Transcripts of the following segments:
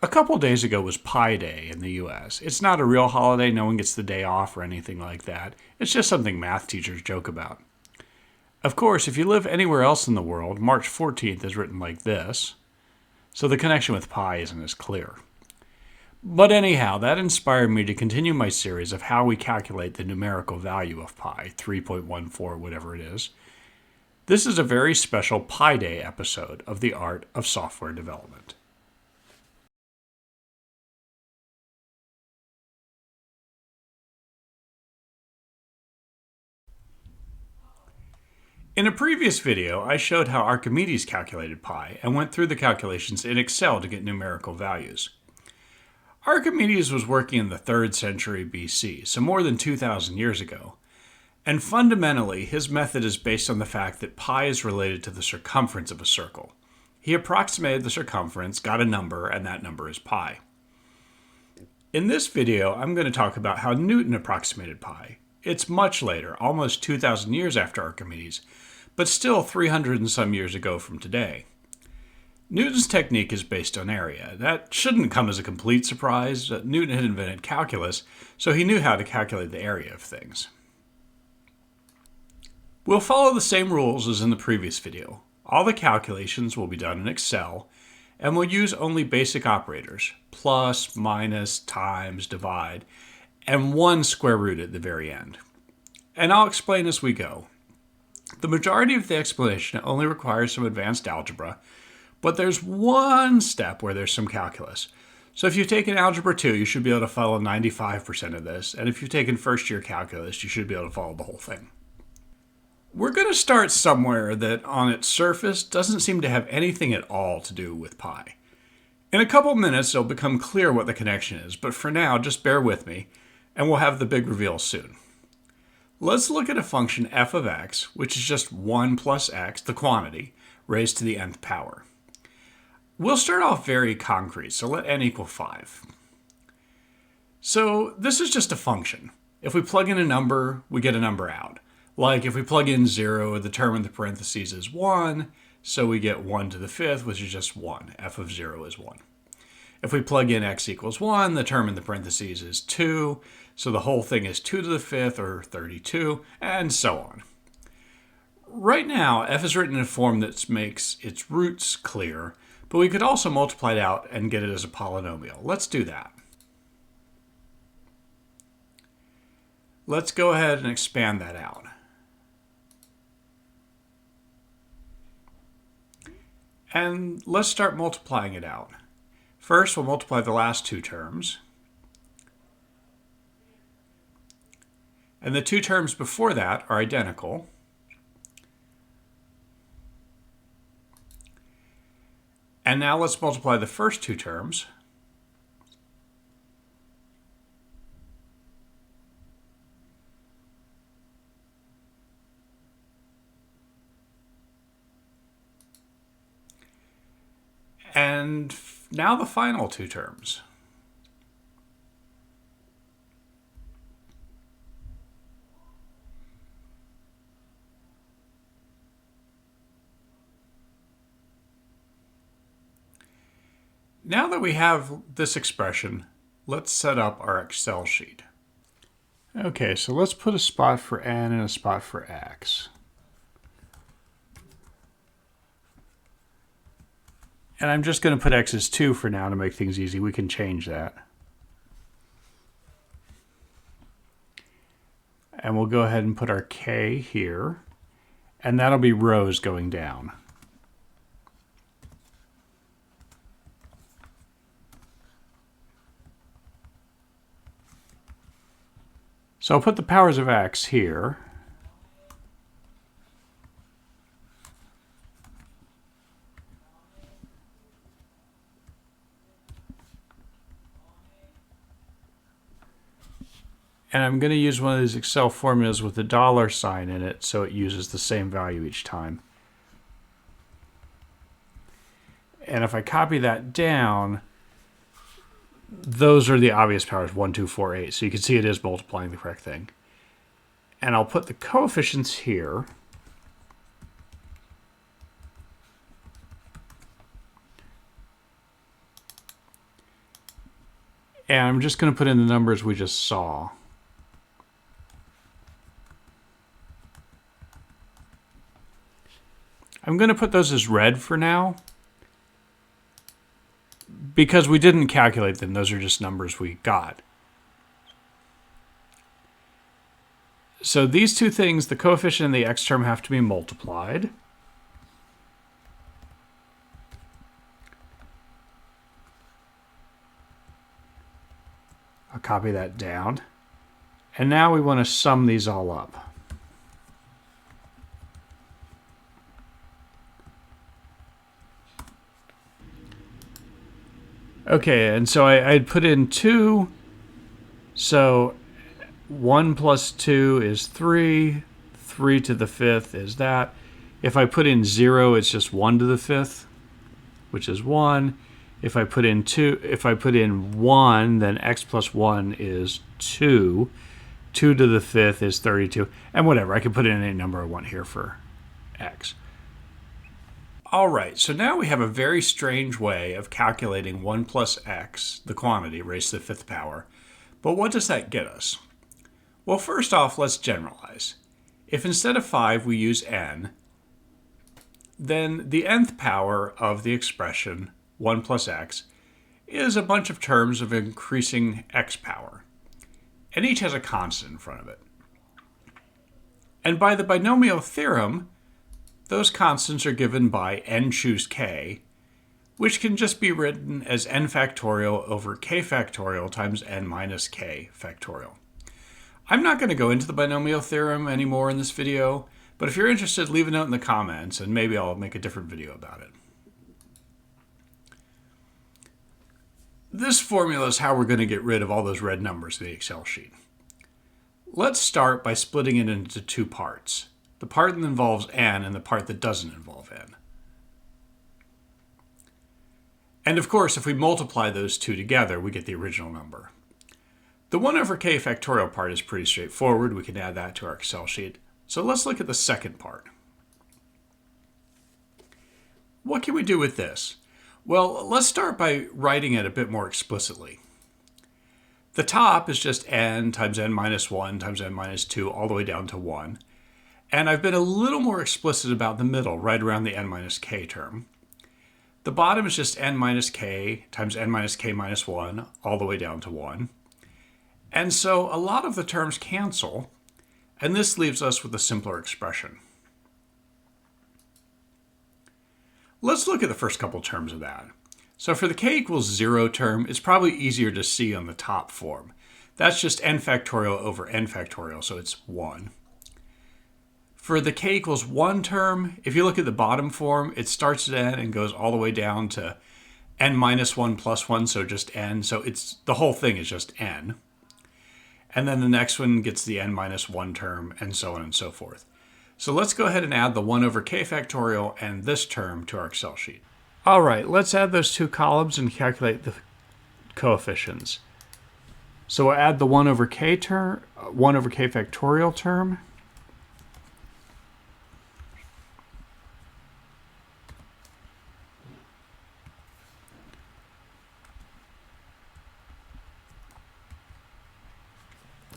A couple days ago was Pi Day in the US. It's not a real holiday, no one gets the day off or anything like that. It's just something math teachers joke about. Of course, if you live anywhere else in the world, March 14th is written like this, so the connection with pi isn't as clear. But anyhow, that inspired me to continue my series of how we calculate the numerical value of pi, 3.14, whatever it is. This is a very special Pi Day episode of the Art of Software Development. In a previous video, I showed how Archimedes calculated pi and went through the calculations in Excel to get numerical values. Archimedes was working in the 3rd century BC, so more than 2,000 years ago, and fundamentally his method is based on the fact that pi is related to the circumference of a circle. He approximated the circumference, got a number, and that number is pi. In this video, I'm going to talk about how Newton approximated pi. It's much later, almost 2,000 years after Archimedes, but still 300 and some years ago from today. Newton's technique is based on area. That shouldn't come as a complete surprise. Newton had invented calculus, so he knew how to calculate the area of things. We'll follow the same rules as in the previous video. All the calculations will be done in Excel, and we'll use only basic operators, plus, minus, times, divide, and one square root at the very end. And I'll explain as we go. The majority of the explanation only requires some advanced algebra, but there's one step where there's some calculus. So if you've taken Algebra 2, you should be able to follow 95% of this, and if you've taken first year calculus, you should be able to follow the whole thing. We're going to start somewhere that on its surface doesn't seem to have anything at all to do with pi. In a couple minutes, it'll become clear what the connection is, but for now, just bear with me, and we'll have the big reveal soon. Let's look at a function f of x, which is just 1 plus x, the quantity, raised to the nth power. We'll start off very concrete, so let n equal 5. So this is just a function. If we plug in a number, we get a number out. Like if we plug in 0, the term in the parentheses is 1, so we get 1 to the 5th, which is just 1. F of 0 is 1. If we plug in x equals 1, the term in the parentheses is 2, so the whole thing is 2 to the 5th, or 32, and so on. Right now, f is written in a form that makes its roots clear, but we could also multiply it out and get it as a polynomial. Let's do that. Let's go ahead and expand that out. And let's start multiplying it out. First, we'll multiply the last two terms. And the two terms before that are identical. And now let's multiply the first two terms. And now the final two terms. Now that we have this expression, let's set up our Excel sheet. Okay, so let's put a spot for n and a spot for x. And I'm just going to put x as 2 for now to make things easy. We can change that. And we'll go ahead and put our k here. And that'll be rows going down. So I'll put the powers of x here. And I'm going to use one of these Excel formulas with a dollar sign in it so it uses the same value each time. And if I copy that down, those are the obvious powers, 1, 2, 4, 8. So you can see it is multiplying the correct thing. And I'll put the coefficients here. And I'm just going to put in the numbers we just saw. I'm going to put those as red for now, because we didn't calculate them. Those are just numbers we got. So these two things, the coefficient and the x term, have to be multiplied. I'll copy that down. And now we want to sum these all up. Okay, and so I'd put in 2. So 1 plus 2 is 3. 3 to the 5th is that. If I put in 0, it's just 1 to the 5th, which is 1. If I put in 1, then x plus 1 is 2. 2 to the 5th is 32. And whatever, I can put in any number I want here for x. All right, so now we have a very strange way of calculating 1 plus x, the quantity, raised to the 5th power. But what does that get us? Well, first off, let's generalize. If instead of 5 we use n, then the nth power of the expression 1 plus x is a bunch of terms of increasing x power, and each has a constant in front of it. And by the binomial theorem, those constants are given by n choose k, which can just be written as n factorial over k factorial times n minus k factorial. I'm not going to go into the binomial theorem anymore in this video, but if you're interested, leave a note in the comments and maybe I'll make a different video about it. This formula is how we're going to get rid of all those red numbers in the Excel sheet. Let's start by splitting it into two parts. The part that involves n and the part that doesn't involve n. And of course, if we multiply those two together, we get the original number. The 1 over k factorial part is pretty straightforward. We can add that to our Excel sheet. So let's look at the second part. What can we do with this? Well, let's start by writing it a bit more explicitly. The top is just n times n minus 1 times n minus 2 all the way down to 1. And I've been a little more explicit about the middle, right around the n minus k term. The bottom is just n minus k times n minus k minus 1 all the way down to 1. And so a lot of the terms cancel, and this leaves us with a simpler expression. Let's look at the first couple terms of that. So for the k equals 0 term, it's probably easier to see on the top form. That's just n factorial over n factorial, so it's 1. For the k equals 1 term, if you look at the bottom form, it starts at n and goes all the way down to n minus 1 plus 1, so just n. So the whole thing is just n. And then the next one gets the n minus 1 term, and so on and so forth. So let's go ahead and add the 1 over k factorial and this term to our Excel sheet. All right, let's add those two columns and calculate the coefficients. So we'll add the 1 over k factorial term.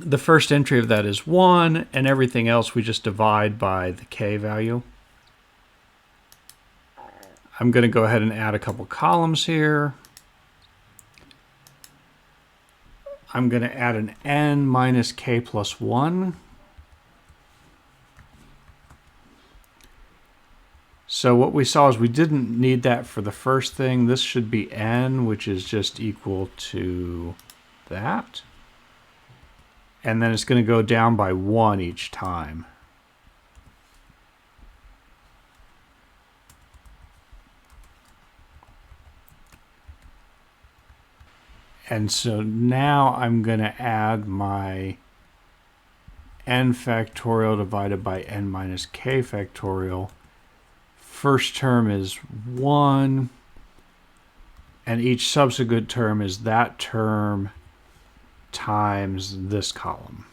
The first entry of that is 1, and everything else we just divide by the k value. I'm going to go ahead and add a couple columns here. I'm going to add an n minus k plus 1. So what we saw is we didn't need that for the first thing. This should be n, which is just equal to that. And then it's going to go down by 1 each time. And so now I'm going to add my n factorial divided by n minus k factorial. First term is 1, and each subsequent term is that term times this column.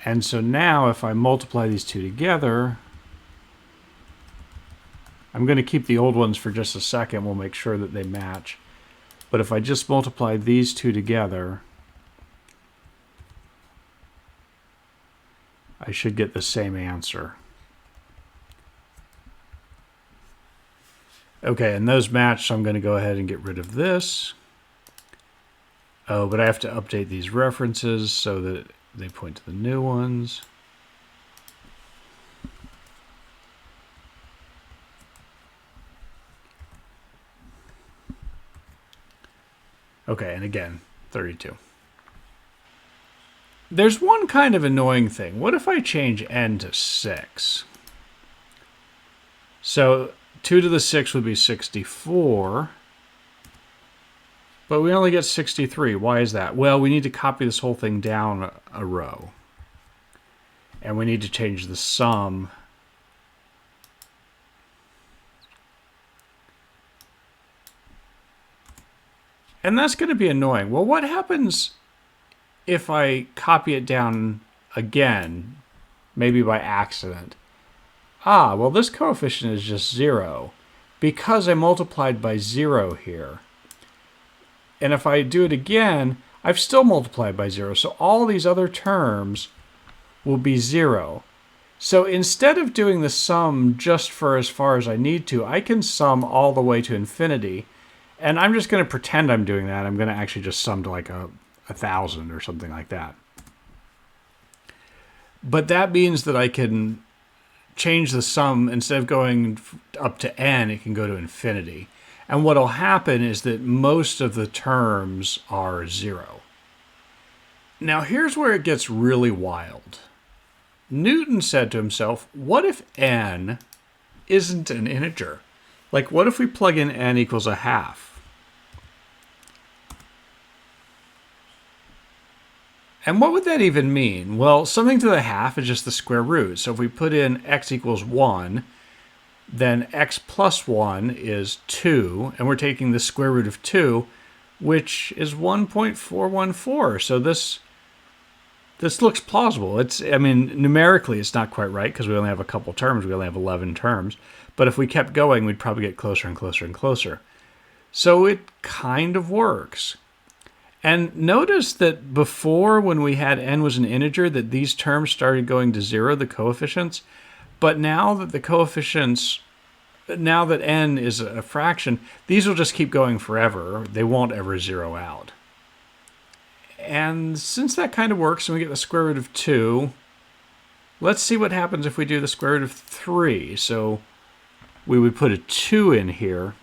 And so now if I multiply these two together, I'm going to keep the old ones for just a second. We'll make sure that they match. But if I just multiply these two together, I should get the same answer. Okay, and those match, so I'm going to go ahead and get rid of this. Oh, but I have to update these references so that they point to the new ones. Okay, and again, 32. There's one kind of annoying thing. What if I change n to 6? So 2 to the 6 would be 64. But we only get 63. Why is that? Well, we need to copy this whole thing down a row. And we need to change the sum. And that's going to be annoying. Well, what happens if I copy it down again, maybe by accident? Ah, well, this coefficient is just 0 because I multiplied by 0 here. And if I do it again, I've still multiplied by 0. So all these other terms will be 0. So instead of doing the sum just for as far as I need to, I can sum all the way to infinity. And I'm just going to pretend I'm doing that. I'm going to actually just sum to like 1,000 or something like that. But that means that I can change the sum. Instead of going up to n, it can go to infinity. And what will happen is that most of the terms are 0. Now here's where it gets really wild. Newton said to himself, what if n isn't an integer? Like, what if we plug in n equals a half? And what would that even mean? Well, something to the half is just the square root. So if we put in x equals 1, then x plus 1 is 2, and we're taking the square root of 2, which is 1.414. So this looks plausible. I mean, numerically it's not quite right because we only have a couple terms. We only have 11 terms. But if we kept going, we'd probably get closer and closer and closer. So it kind of works. And notice that before, when we had n was an integer, that these terms started going to 0, the coefficients. But now that the coefficients, now that n is a fraction, these will just keep going forever. They won't ever zero out. And since that kind of works and we get the square root of 2, let's see what happens if we do the square root of 3. So we would put a 2 in here,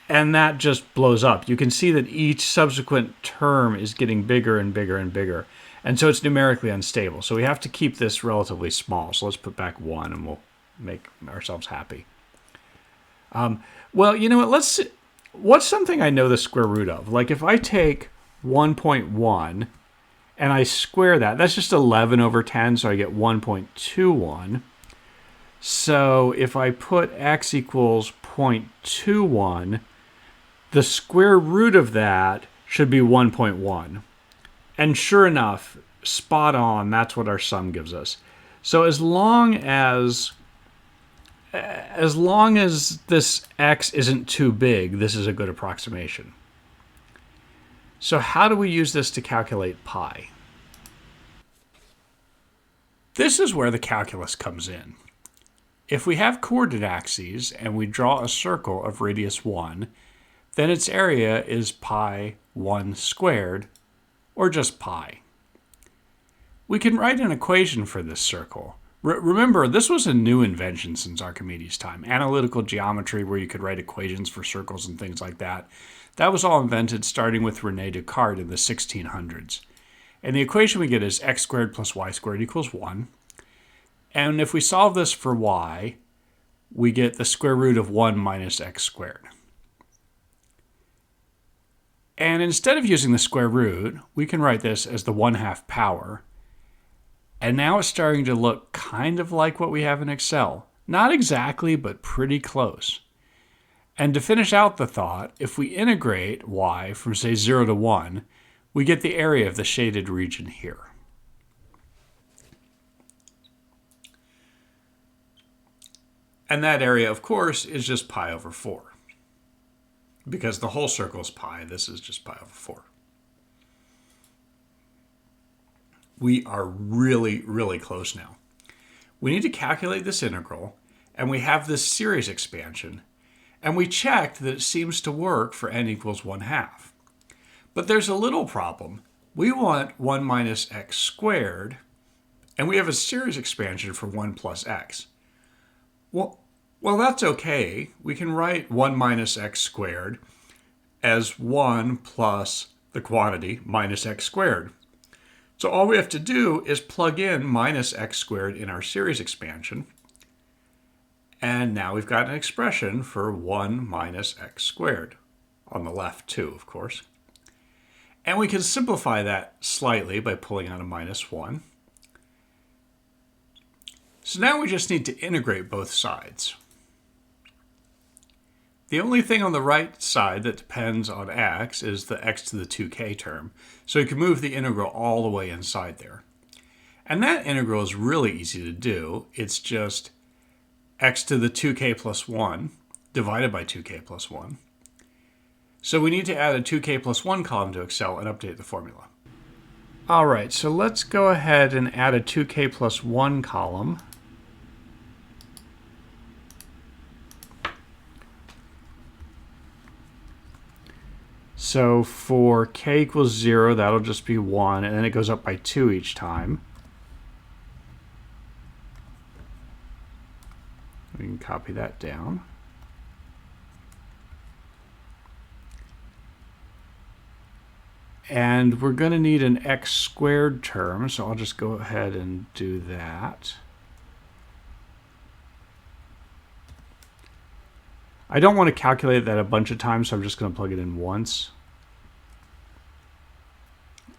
and that just blows up. You can see that each subsequent term is getting bigger and bigger and bigger. And so it's numerically unstable. So we have to keep this relatively small. So let's put back 1 and we'll make ourselves happy. Well, you know what? What's something I know the square root of? Like if I take 1.1 and I square that, that's just 11 over 10, so I get 1.21. So if I put x equals 0.21, the square root of that should be 1.1. And sure enough, spot on, that's what our sum gives us. So as long as this x isn't too big, this is a good approximation. So how do we use this to calculate pi? This is where the calculus comes in. If we have coordinate axes and we draw a circle of radius 1, then its area is pi 1 squared, or just pi. We can write an equation for this circle. Remember, this was a new invention since Archimedes' time. Analytical geometry, where you could write equations for circles and things like that. That was all invented starting with René Descartes in the 1600s. And the equation we get is x squared plus y squared equals 1. And if we solve this for y, we get the square root of 1 minus x squared. And instead of using the square root, we can write this as the 1/2 power. And now it's starting to look kind of like what we have in Excel. Not exactly, but pretty close. And to finish out the thought, if we integrate y from, say, 0 to 1, we get the area of the shaded region here. And that area, of course, is just pi over 4. Because the whole circle is pi, this is just pi over 4. We are really, really close now. We need to calculate this integral, and we have this series expansion, and we checked that it seems to work for n equals 1/2. But there's a little problem. We want 1 minus x squared, and we have a series expansion for 1 plus x. Well, that's okay. We can write 1 minus x squared as 1 plus the quantity minus x squared. So all we have to do is plug in minus x squared in our series expansion, and now we've got an expression for 1 minus x squared, on the left too, of course. And we can simplify that slightly by pulling out a minus 1. So now we just need to integrate both sides. The only thing on the right side that depends on x is the x to the 2k term. So you can move the integral all the way inside there. And that integral is really easy to do. It's just x to the 2k plus 1 divided by 2k plus 1. So we need to add a 2k plus 1 column to Excel and update the formula. All right, so let's go ahead and add a 2k plus 1 column. So for k equals 0, that'll just be 1, and then it goes up by 2 each time. We can copy that down. And we're going to need an x squared term, so I'll just go ahead and do that. I don't want to calculate that a bunch of times, so I'm just going to plug it in once.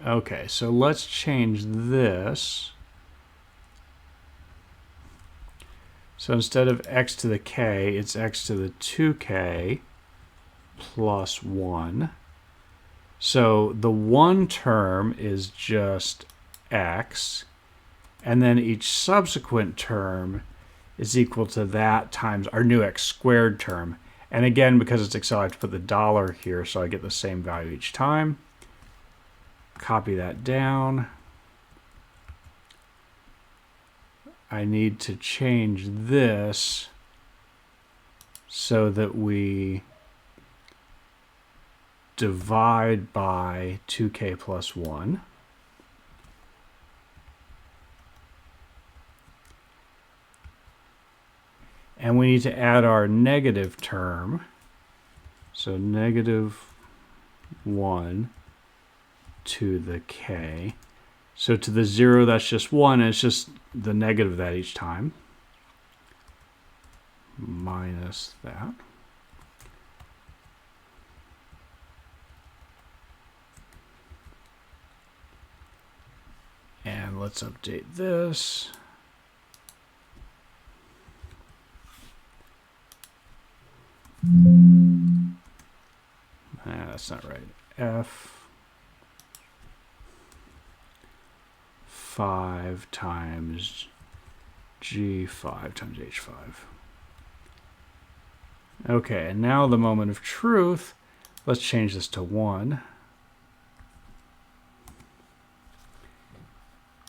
Okay, so let's change this. So instead of x to the k, it's x to the 2k plus 1. So the 1 term is just x, and then each subsequent term is equal to that times our new x squared term. And again, because it's Excel, I have to put the dollar here so I get the same value each time. Copy that down. I need to change this so that we divide by 2k plus 1. And we need to add our negative term. So negative 1 to the k. So to the 0, that's just 1, and it's just the negative of that each time. Minus that. And let's update this. That's not right. F 5 times G5 times H5. Okay, and now the moment of truth. Let's change this to 1.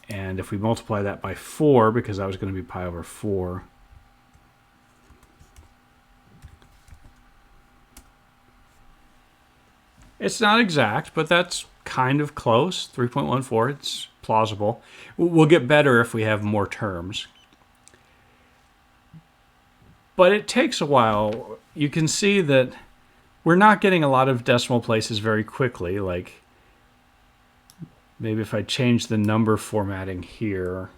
And if we multiply that by 4, because that was going to be pi over 4, it's not exact, but that's kind of close. 3.14, it's plausible. We'll get better if we have more terms. But it takes a while. You can see that we're not getting a lot of decimal places very quickly. Like, maybe if I change the number formatting here.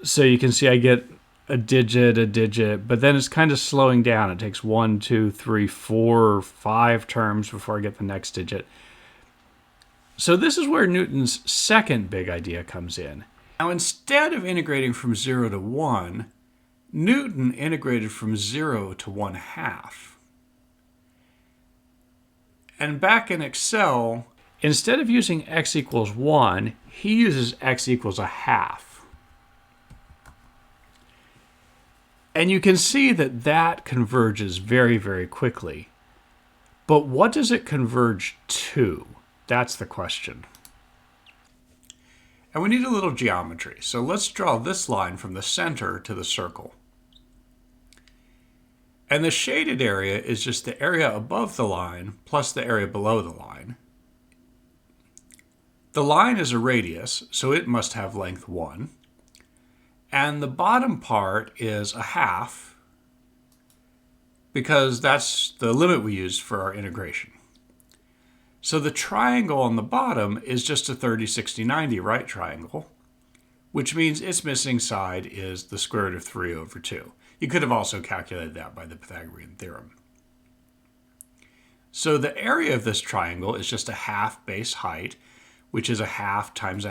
So you can see I get a digit, but then it's kind of slowing down. It takes 1, 2, 3, 4, 5 terms before I get the next digit. So this is where Newton's second big idea comes in. Now, instead of integrating from 0 to 1, Newton integrated from 0 to 1/2. And back in Excel, instead of using x equals 1, he uses x equals a half. And you can see that that converges very, very quickly. But what does it converge to? That's the question. And we need a little geometry. So let's draw this line from the center to the circle. And the shaded area is just the area above the line plus the area below the line. The line is a radius, so it must have length 1. And the bottom part is a half, because that's the limit we used for our integration. So the triangle on the bottom is just a 30, 60, 90 right triangle, which means its missing side is the square root of 3 over 2. You could have also calculated that by the Pythagorean theorem. So the area of this triangle is just a half base height, which is a half times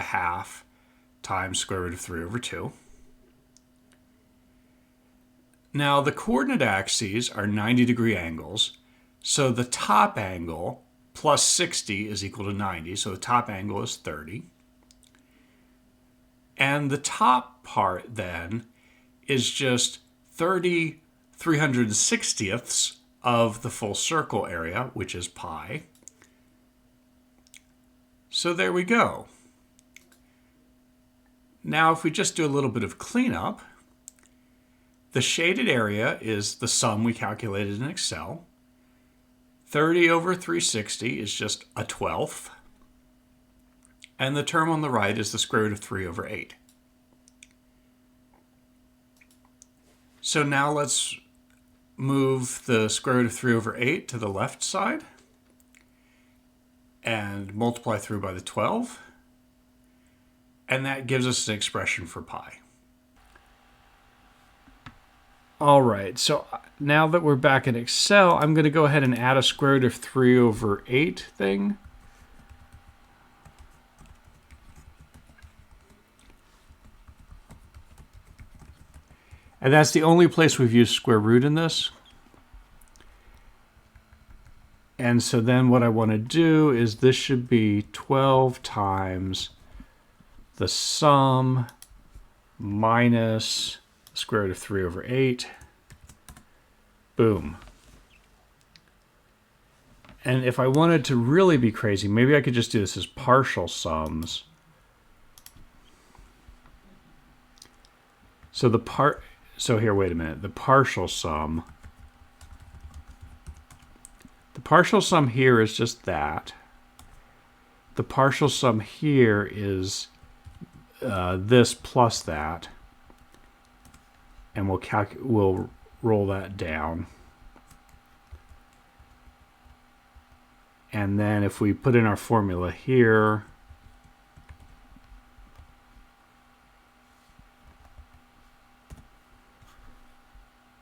square root of 3 over 2. Now the coordinate axes are 90-degree angles, so the top angle plus 60 is equal to 90, so the top angle is 30. And the top part then is just 30 360ths of the full circle area, which is pi. So there we go. Now if we just do a little bit of cleanup, the shaded area is the sum we calculated in Excel. 30 over 360 is just a 12th. And the term on the right is the square root of 3 over 8. So now let's move the square root of 3 over 8 to the left side and multiply through by the 12. And that gives us an expression for pi. All right, so now that we're back in Excel, I'm going to go ahead and add a square root of 3 over 8 thing. And that's the only place we've used square root in this. And so then what I want to do is this should be 12 times the sum minus square root of 3 over 8. Boom. And if I wanted to really be crazy, maybe I could just do this as partial sums. So here, wait a minute. The partial sum here is just that. The partial sum here is this plus that. And we'll roll that down. And then if we put in our formula here,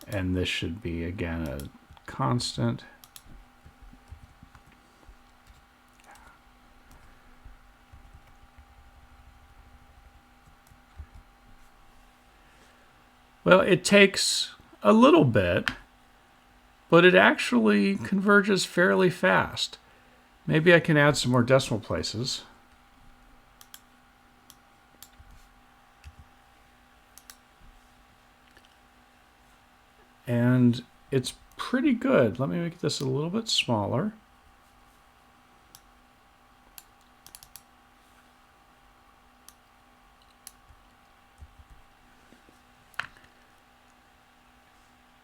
and this should be, again, a constant. Well, it takes a little bit, but it actually converges fairly fast. Maybe I can add some more decimal places. And it's pretty good. Let me make this a little bit smaller.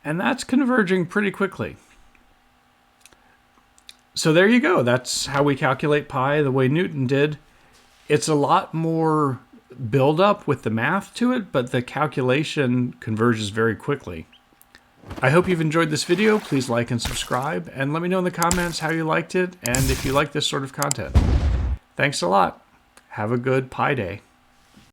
And that's converging pretty quickly. So there you go. That's how we calculate pi the way Newton did. It's a lot more build up with the math to it, but the calculation converges very quickly. I hope you've enjoyed this video. Please like and subscribe, and let me know in the comments how you liked it and if you like this sort of content. Thanks a lot. Have a good Pi Day.